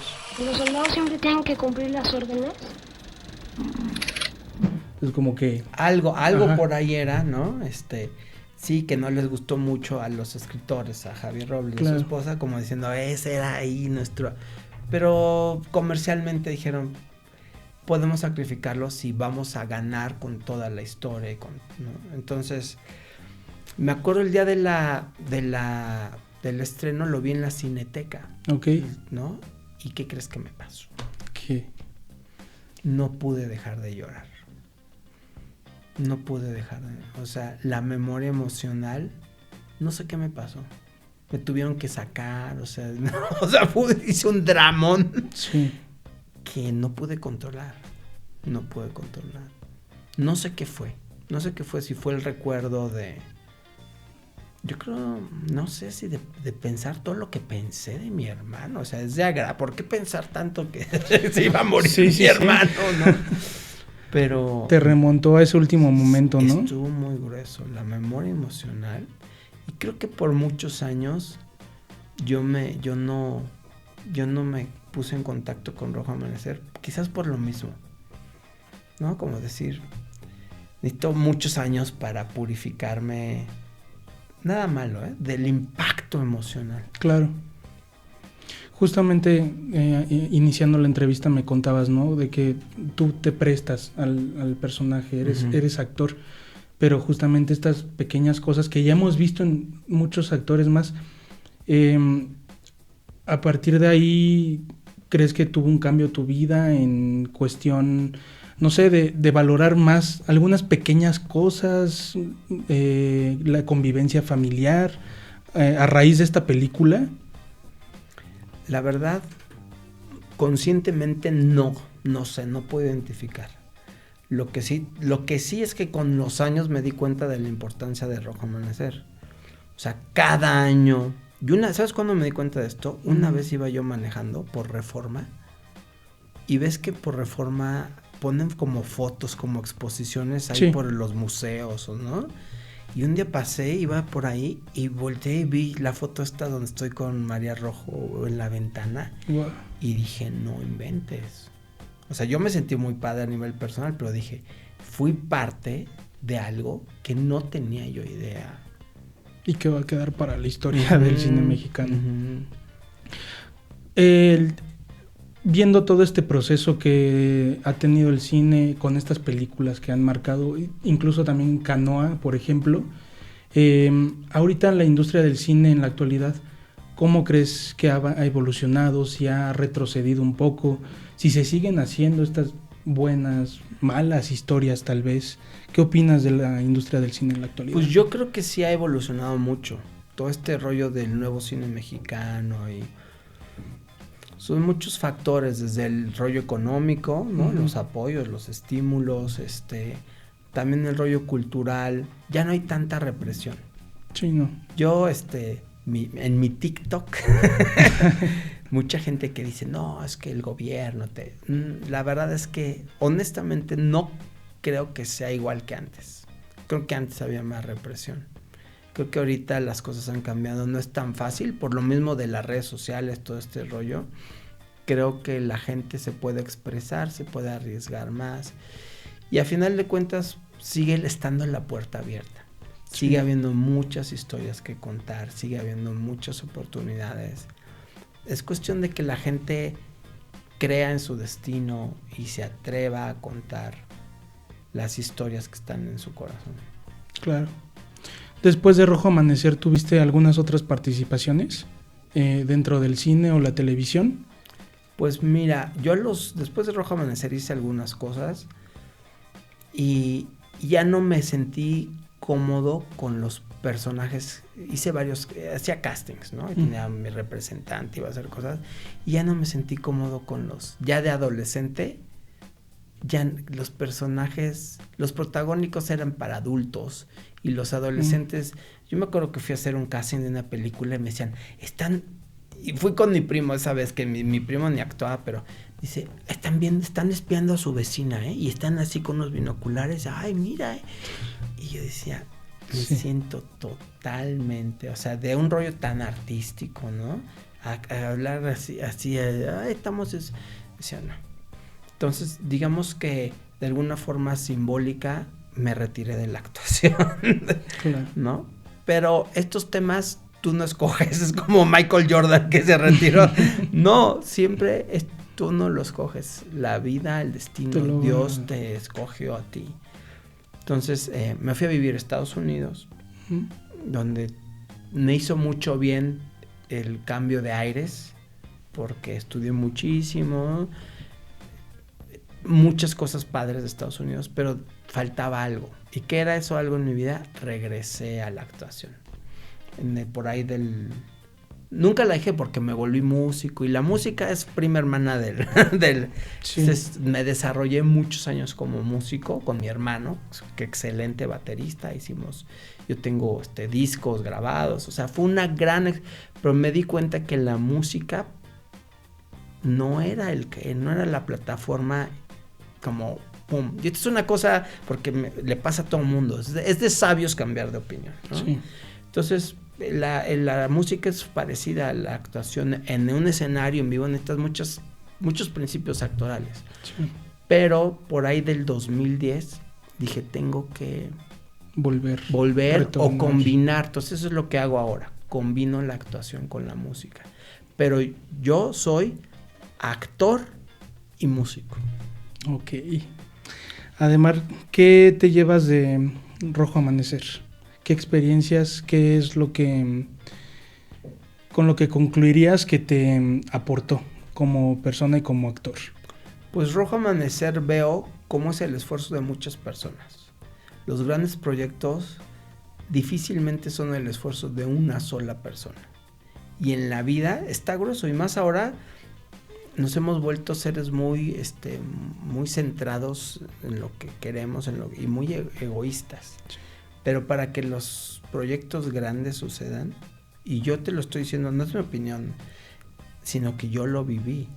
¿Los soldados siempre tienen que cumplir las órdenes? Es como que... Algo por ahí era, ¿no? Sí, que no les gustó mucho a los escritores, a Javier Robles y su esposa, como diciendo, ese era ahí nuestro... Pero comercialmente dijeron, podemos sacrificarlo si vamos a ganar con toda la historia. ¿No? Entonces, me acuerdo el día del estreno, lo vi en la Cineteca. Ok. ¿No? ¿Y qué crees que me pasó? ¿Qué? No pude dejar de llorar. O sea, la memoria emocional, no sé qué me pasó. Me tuvieron que sacar, o sea, hice un dramón. Sí. Que no pude controlar. No sé qué fue, si fue el recuerdo de... Yo creo, no sé si de pensar todo lo que pensé de mi hermano. O sea, es de agrado. ¿Por qué pensar tanto que se iba a morir mi hermano, no? Pero... Te remontó a ese último momento, ¿no? Estuvo muy grueso, la memoria emocional. Y creo que por muchos años yo no me puse en contacto con Rojo Amanecer. Quizás por lo mismo, ¿no? Como decir, necesito muchos años para purificarme nada malo, del impacto emocional. Claro. Justamente iniciando la entrevista me contabas, ¿no? De que tú te prestas al personaje, eres actor, pero justamente estas pequeñas cosas que ya hemos visto en muchos actores más, a partir de ahí, ¿crees que tuvo un cambio tu vida en cuestión, no sé, de valorar más algunas pequeñas cosas, la convivencia familiar, a raíz de esta película? La verdad, conscientemente no sé, no puedo identificar. Lo que sí es que con los años me di cuenta de la importancia de Rojo Amanecer. O sea, cada año. ¿Sabes cuándo me di cuenta de esto? Una vez iba yo manejando por Reforma y ves que por Reforma ponen como fotos, como exposiciones ahí por los museos, ¿no? Y un día pasé, iba por ahí y volteé y vi la foto esta donde estoy con María Rojo en la ventana. Wow. Y dije, no inventes. O sea, yo me sentí muy padre a nivel personal, pero dije, fui parte de algo que no tenía yo idea. Y que va a quedar para la historia del cine mexicano. Viendo todo este proceso que ha tenido el cine con estas películas que han marcado, incluso también Canoa, por ejemplo, ahorita la industria del cine en la actualidad, ¿cómo crees que ha evolucionado? Si ha retrocedido un poco, si se siguen haciendo estas buenas, malas historias tal vez. ¿Qué opinas de la industria del cine en la actualidad? Pues yo creo que sí ha evolucionado mucho. Todo este rollo del nuevo cine mexicano y son muchos factores, desde el rollo económico, ¿no? Los apoyos, los estímulos, también el rollo cultural. Ya no hay tanta represión. Sí, no. Yo, en mi TikTok, mucha gente que dice, no, es que el gobierno La verdad es que, honestamente, no creo que sea igual que antes. Creo que antes había más represión. Creo que ahorita las cosas han cambiado, no es tan fácil, por lo mismo de las redes sociales, todo este rollo. Creo que la gente se puede expresar, se puede arriesgar más. Y a final de cuentas, sigue estando la puerta abierta. Sigue habiendo muchas historias que contar, sigue habiendo muchas oportunidades. Es cuestión de que la gente crea en su destino y se atreva a contar las historias que están en su corazón. Claro. Después de Rojo Amanecer, ¿tuviste algunas otras participaciones dentro del cine o la televisión? Pues mira, yo después de Rojo Amanecer hice algunas cosas y ya no me sentí cómodo con los personajes. Hice hacía castings, ¿no? Y tenía mi representante, iba a hacer cosas, y ya no me sentí cómodo con ya de adolescente. Ya los personajes, los protagónicos eran para adultos y los adolescentes, yo me acuerdo que fui a hacer un casting de una película y me decían, y fui con mi primo esa vez, que mi primo ni actuaba, pero dice, están espiando a su vecina, y están así con unos binoculares, ay, mira, y yo decía, me siento totalmente, o sea, de un rollo tan artístico, ¿no? A hablar así, estamos, decía, no. Entonces, digamos que de alguna forma simbólica me retiré de la actuación, claro, ¿no? Pero estos temas tú no escoges, es como Michael Jordan que se retiró. No, siempre tú no los escoges. La vida, el destino, Dios te escogió a ti. Entonces, me fui a vivir a Estados Unidos, donde me hizo mucho bien el cambio de aires, porque estudié muchísimo, muchas cosas padres de Estados Unidos, pero faltaba algo. ¿Y qué era eso algo en mi vida? Regresé a la actuación. Por ahí nunca la dejé porque me volví músico y la música es prima hermana del sí. Entonces, me desarrollé muchos años como músico con mi hermano, que excelente baterista. Yo tengo discos grabados, o sea, fue una pero me di cuenta que la música no era la plataforma como pum. Y esto es una cosa porque le pasa a todo el mundo. Es de sabios cambiar de opinión, ¿no? Sí. Entonces, la música es parecida a la actuación. En un escenario en vivo necesitas muchos principios actorales. Sí. Pero por ahí del 2010 dije, tengo que volver o combinar. Entonces eso es lo que hago ahora, combino la actuación con la música, pero yo soy actor y músico. Ok. Además, ¿qué te llevas de Rojo Amanecer? ¿Qué experiencias, qué es lo que con lo que concluirías que te aportó como persona y como actor? Pues Rojo Amanecer veo cómo es el esfuerzo de muchas personas. Los grandes proyectos difícilmente son el esfuerzo de una sola persona. Y en la vida está grueso, y más ahora nos hemos vuelto seres muy centrados en lo que queremos y muy egoístas. Pero para que los proyectos grandes sucedan, y yo te lo estoy diciendo, no es mi opinión, sino que yo lo viví.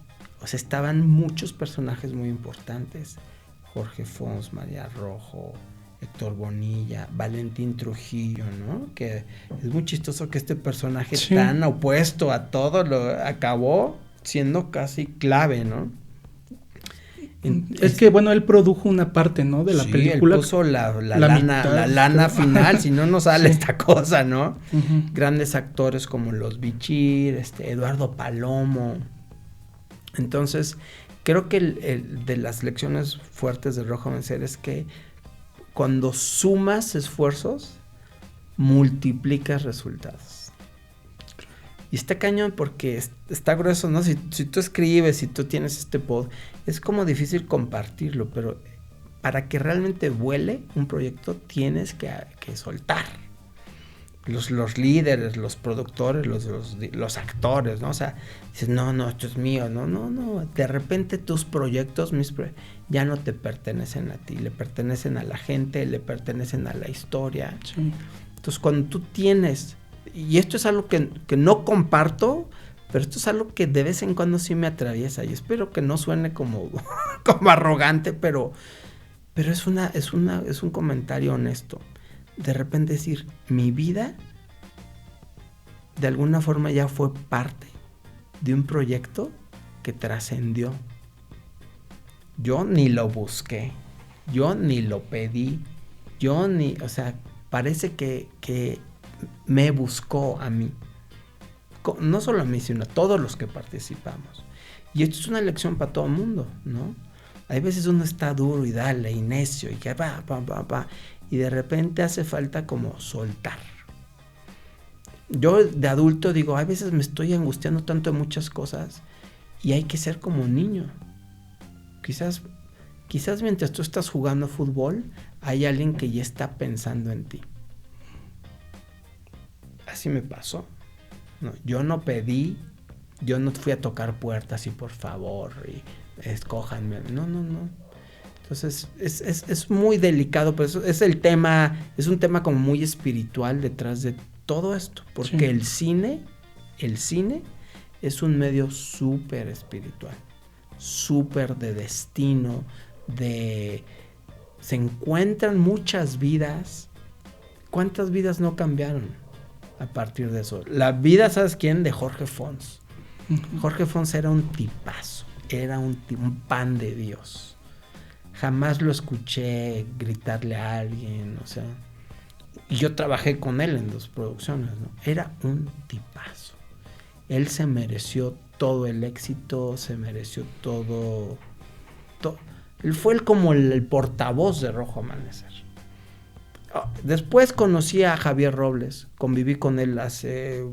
O sea, estaban muchos personajes muy importantes. Jorge Fons, María Rojo, Héctor Bonilla, Valentín Trujillo, ¿no? Que es muy chistoso que este personaje tan opuesto a todo lo acabó siendo casi clave, ¿no? Es que, bueno, él produjo una parte, ¿no? De la película. Él puso la lana final, si no, no sale esta cosa, ¿no? Uh-huh. Grandes actores como los Bichir, Eduardo Palomo. Entonces, creo que de las lecciones fuertes de Rojo Amanecer es que cuando sumas esfuerzos, multiplicas resultados. Y está cañón porque está grueso, ¿no? Si tú escribes, si tú tienes este pod, es como difícil compartirlo, pero para que realmente vuele un proyecto tienes que soltar. Los líderes, los productores, los actores, ¿no? O sea, dices, no, esto es mío, no. De repente tus proyectos, ya no te pertenecen a ti, le pertenecen a la gente, le pertenecen a la historia. Sí. Entonces, cuando tú tienes, y esto es algo que no comparto, pero esto es algo que de vez en cuando sí me atraviesa, y espero que no suene como arrogante, pero es un comentario honesto. De repente decir, mi vida de alguna forma ya fue parte de un proyecto que trascendió. Yo ni lo busqué, yo ni lo pedí, o sea, parece que me buscó a mí. No solo a mí, sino a todos los que participamos. Y esto es una lección para todo el mundo, ¿no? Hay veces uno está duro y dale, y necio, y que va. Y de repente hace falta como soltar. Yo de adulto digo, a veces me estoy angustiando tanto de muchas cosas y hay que ser como un niño. Quizás mientras tú estás jugando fútbol, hay alguien que ya está pensando en ti. Así me pasó. No, yo no pedí, yo no fui a tocar puertas y por favor, y escójanme. No. Entonces, es muy delicado, pero es un tema como muy espiritual detrás de todo esto, porque el cine es un medio súper espiritual, súper de destino, se encuentran muchas vidas. ¿Cuántas vidas no cambiaron a partir de eso? La vida, ¿sabes quién? De Jorge Fons. Uh-huh. Jorge Fons era un tipazo, era un pan de Dios. Jamás lo escuché gritarle a alguien, o sea, y yo trabajé con él en 2 producciones, ¿no? Era un tipazo. Él se mereció todo el éxito, se mereció todo. Él fue como el portavoz de Rojo Amanecer. Después conocí a Javier Robles, conviví con él hace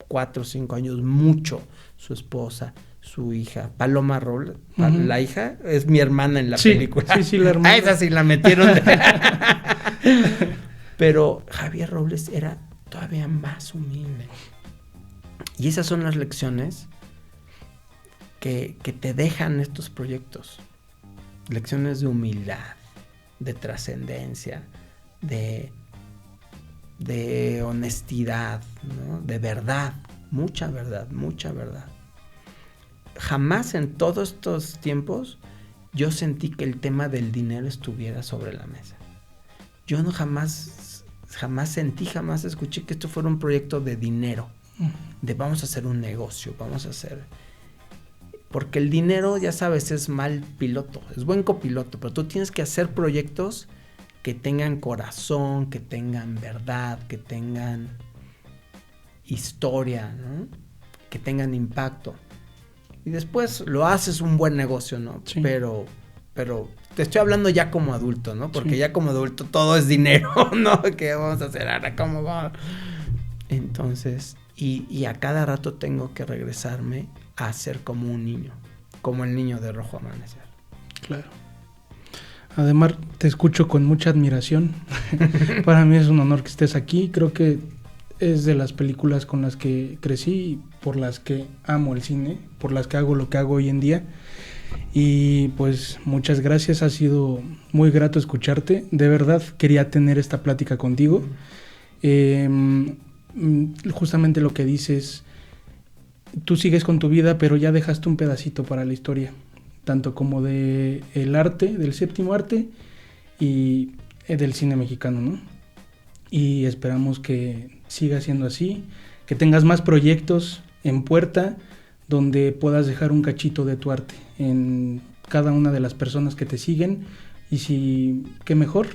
4 o 5 años, mucho, su esposa, su hija, Paloma Robles, uh-huh. La hija es mi hermana en la película. Sí, la hermana. Esa sí la metieron. Pero Javier Robles era todavía más humilde. Y esas son las lecciones que te dejan estos proyectos. Lecciones de humildad, de trascendencia, de honestidad, ¿no? De verdad, mucha verdad. Jamás en todos estos tiempos yo sentí que el tema del dinero estuviera sobre la mesa. Yo no jamás escuché que esto fuera un proyecto de dinero, de vamos a hacer un negocio, porque el dinero, ya sabes, es mal piloto, es buen copiloto, pero tú tienes que hacer proyectos que tengan corazón, que tengan verdad, que tengan historia, ¿no? Que tengan impacto. Y después lo haces un buen negocio, ¿no? Sí. Pero te estoy hablando ya como adulto, ¿no? Porque ya como adulto todo es dinero, ¿no? ¿Qué vamos a hacer ahora? ¿Cómo va? Entonces, y a cada rato tengo que regresarme a ser como un niño, como el niño de Rojo Amanecer. Claro. Además, te escucho con mucha admiración. Para mí es un honor que estés aquí. Creo que es de las películas con las que crecí y por las que amo el cine, por las que hago lo que hago hoy en día. Y pues muchas gracias, ha sido muy grato escucharte. De verdad quería tener esta plática contigo. Justamente lo que dices, tú sigues con tu vida, pero ya dejaste un pedacito para la historia, tanto como de el arte, del séptimo arte y del cine mexicano, ¿no? Y esperamos que siga siendo así, que tengas más proyectos en puerta donde puedas dejar un cachito de tu arte en cada una de las personas que te siguen y si, qué mejor,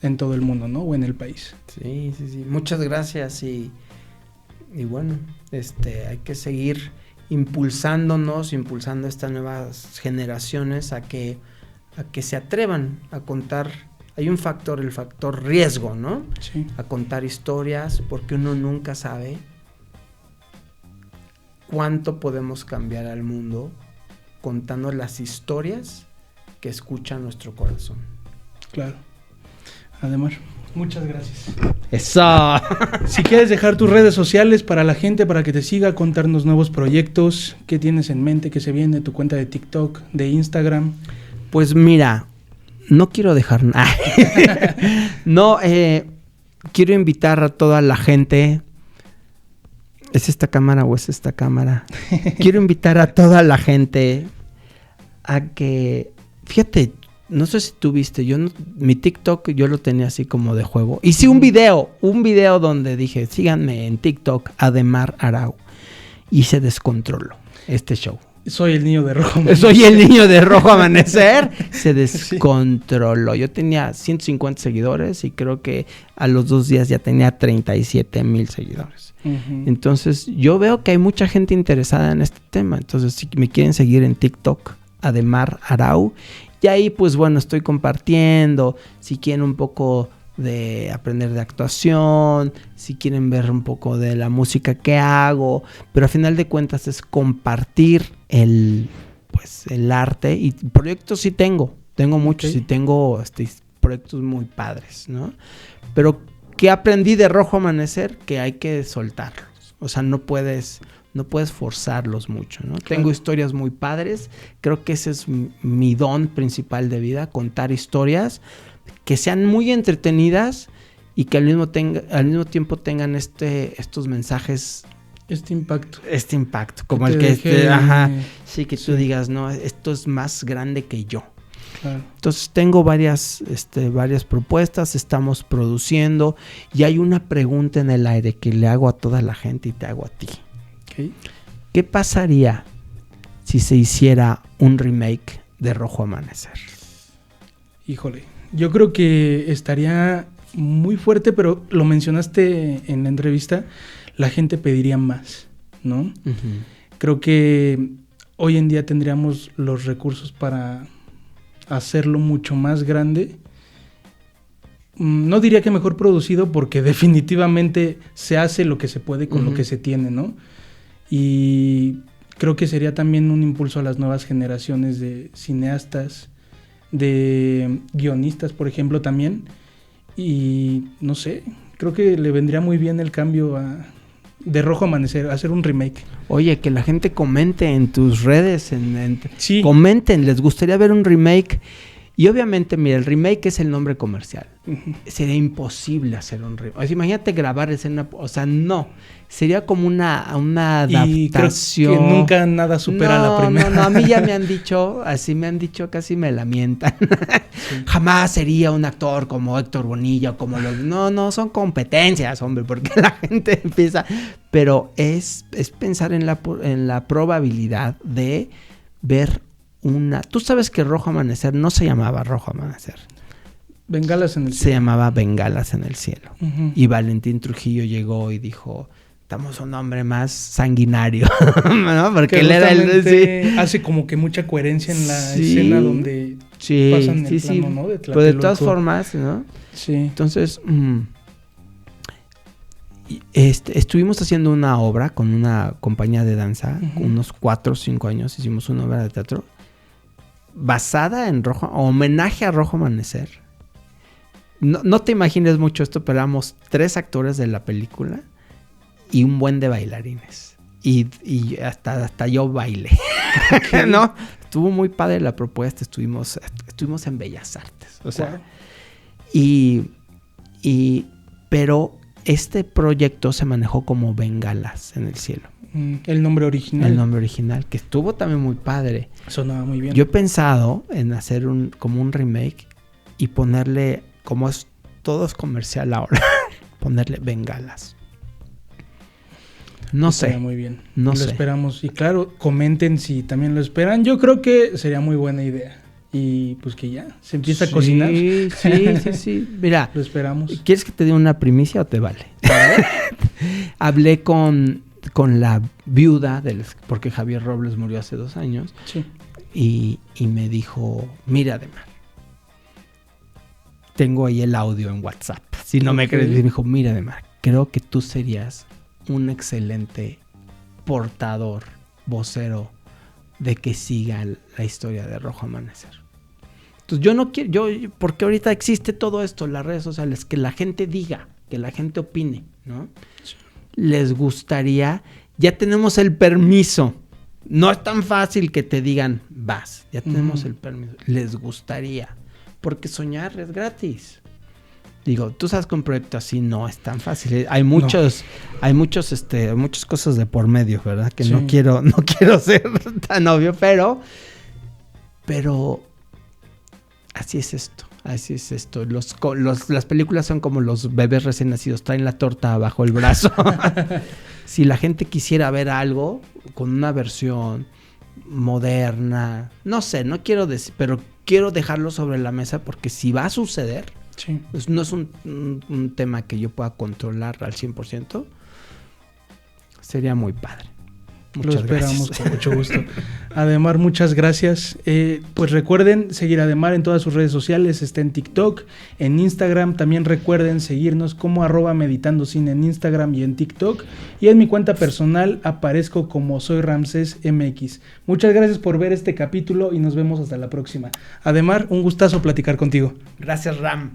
en todo el mundo, ¿no? O en el país. Sí. Muchas gracias y bueno, hay que seguir impulsando estas nuevas generaciones a que se atrevan a contar. Hay un factor, el factor riesgo, ¿no? Sí. A contar historias, porque uno nunca sabe cuánto podemos cambiar al mundo contando las historias que escucha nuestro corazón. Claro. Además, muchas gracias. ¡Eso! Si quieres dejar tus redes sociales para la gente, para que te siga, contarnos nuevos proyectos, qué tienes en mente, qué se viene, tu cuenta de TikTok, de Instagram. Pues mira, no quiero dejar nada. No, quiero invitar a toda la gente. ¿Es esta cámara o es esta cámara? Quiero invitar a toda la gente a que, fíjate, no sé si tú viste, mi TikTok yo lo tenía así como de juego. Hice un video donde dije, síganme en TikTok, Ademar Arau. Y se descontroló este show. Soy el niño de Rojo Amanecer. Soy el niño de Rojo Amanecer. Se descontroló. Yo tenía 150 seguidores y creo que a los 2 días ya tenía 37,000 seguidores. Uh-huh. Entonces, yo veo que hay mucha gente interesada en este tema. Entonces, si me quieren seguir en TikTok, Ademar Arau. Y ahí, pues bueno, estoy compartiendo. Si quieren un poco de aprender de actuación, si quieren ver un poco de la música que hago, pero a final de cuentas es compartir el arte. Y proyectos sí tengo muchos, y tengo proyectos muy padres, ¿no? Pero ¿qué aprendí de Rojo Amanecer? Que hay que soltarlos, o sea, no puedes forzarlos mucho, ¿no? Claro. Tengo historias muy padres, creo que ese es mi don principal de vida, contar historias que sean muy entretenidas y que al mismo tiempo tengan estos mensajes, este impacto, como el que sí, que tú digas, no, esto es más grande que yo. Claro. Entonces tengo varias propuestas, estamos produciendo y hay una pregunta en el aire que le hago a toda la gente y te hago a ti. Okay. ¿Qué pasaría si se hiciera un remake de Rojo Amanecer? Híjole, yo creo que estaría muy fuerte, pero lo mencionaste en la entrevista, la gente pediría más, ¿no? Uh-huh. Creo que hoy en día tendríamos los recursos para hacerlo mucho más grande. No diría que mejor producido, porque definitivamente se hace lo que se puede con lo que se tiene, ¿no? Y creo que sería también un impulso a las nuevas generaciones de cineastas, de guionistas, por ejemplo, también. Y no sé, creo que le vendría muy bien el cambio de Rojo Amanecer, hacer un remake. Oye, que la gente comente en tus redes, sí. Comenten, les gustaría ver un remake. Y obviamente, mira, el remake es el nombre comercial. Uh-huh. Sería imposible hacer un remake. O sea, imagínate grabar escena, o sea, no. Sería como una adaptación. Y creo que nunca nada supera la primera. No, a mí ya me han dicho, casi me lamentan. Sí. Jamás sería un actor como Héctor Bonilla, como los... No, son competencias, hombre, porque la gente empieza... Pero es pensar en la probabilidad de ver... Tú sabes que Rojo Amanecer no se llamaba Rojo Amanecer. Bengalas en el Se cielo. llamaba Bengalas en el cielo. Ujú. Y Valentín Trujillo llegó y dijo, estamos un hombre más sanguinario, ¿no? Porque Que él era el... justamente hace como que mucha coherencia en la Sí. escena donde Sí, pasan el sí, plano, ¿no? De Pero de todas Tlatelolco. formas, ¿no? Sí. Entonces, estuvimos haciendo una obra con una compañía de danza, Ujú. unos 4 o 5 años, hicimos una obra de teatro basada en homenaje a Rojo Amanecer. No te imagines mucho esto, pero éramos 3 actores de la película y un buen de bailarines. Y hasta yo bailé. ¿No? Estuvo muy padre la propuesta, estuvimos en Bellas Artes. O sea, Wow. pero este proyecto se manejó como Bengalas en el cielo. El nombre original. El nombre original, que estuvo también muy padre. Sonaba muy bien. Yo he pensado en hacer como un remake y ponerle, como todo es comercial ahora, ponerle Bengalas. No Estaría sé. muy bien. No Lo sé. esperamos. Y claro, comenten si también lo esperan. Yo creo que sería muy buena idea. Y pues que ya se empieza a cocinar. Sí. Mira, Lo esperamos. ¿quieres que te dé una primicia o te vale? Hablé con la viuda, porque Javier Robles murió hace 2 años, Sí. y me dijo, mira, Ademar, tengo ahí el audio en WhatsApp. Si no me Ok. crees, me dijo, mira, Ademar, creo que tú serías un excelente portador, vocero de que siga la historia de Rojo Amanecer. Entonces yo no quiero, porque ahorita existe todo esto, las redes sociales, que la gente diga, que la gente opine, ¿no? Sí. Les gustaría, ya tenemos el permiso, no es tan fácil que te digan, vas, ya tenemos el permiso, les gustaría, porque soñar es gratis. Digo, tú sabes que un proyecto así no es tan fácil. Hay muchas cosas de por medio, ¿verdad? Que Sí. no quiero ser tan obvio, pero así es esto. Las películas son como los bebés recién nacidos, traen la torta bajo el brazo. Si la gente quisiera ver algo con una versión moderna, no sé, no quiero decir, pero quiero dejarlo sobre la mesa porque si va a suceder, Sí. pues no es un tema que yo pueda controlar al 100%. Sería muy padre. Lo esperamos con mucho gusto. Ademar, muchas gracias. Pues recuerden seguir a Ademar en todas sus redes sociales. Está en TikTok, en Instagram. También recuerden seguirnos como @meditandocine en Instagram y en TikTok. Y en mi cuenta personal aparezco como Soy Ramsés MX. Muchas gracias por ver este capítulo y nos vemos hasta la próxima. Ademar, un gustazo platicar contigo. Gracias, Ram.